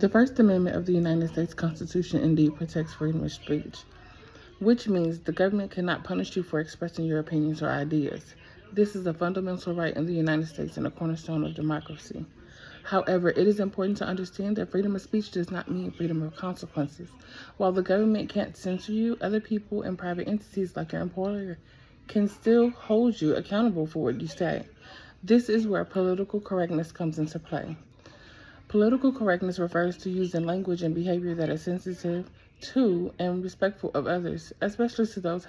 The First Amendment of the United States Constitution indeed protects freedom of speech, which means the government cannot punish you for expressing your opinions or ideas. This is a fundamental right in the United States and a cornerstone of democracy. However, it is important to understand that freedom of speech does not mean freedom of consequences. While the government can't censor you, other people and private entities like your employer can still hold you accountable for what you say. This is where political correctness comes into play. Political correctness refers to using language and behavior that is sensitive to and respectful of others, especially to those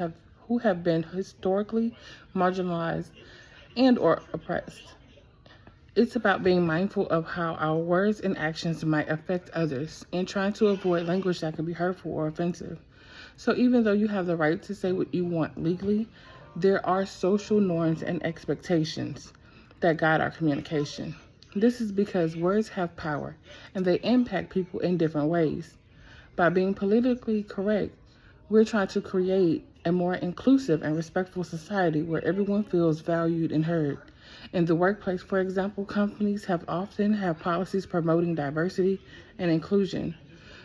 who have been historically marginalized and or oppressed. It's about being mindful of how our words and actions might affect others and trying to avoid language that can be hurtful or offensive. So even though you have the right to say what you want legally, there are social norms and expectations that guide our communication. This is because words have power and they impact people in different ways. By being politically correct, we're trying to create a more inclusive and respectful society where everyone feels valued and heard. In the workplace, for example, companies often have policies promoting diversity and inclusion.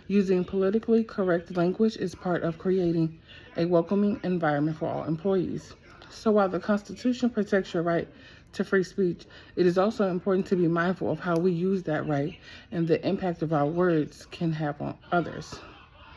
Using politically correct language is part of creating a welcoming environment for all employees. So while the Constitution protects your right to free speech, it is also important to be mindful of how we use that right and the impact of our words can have on others.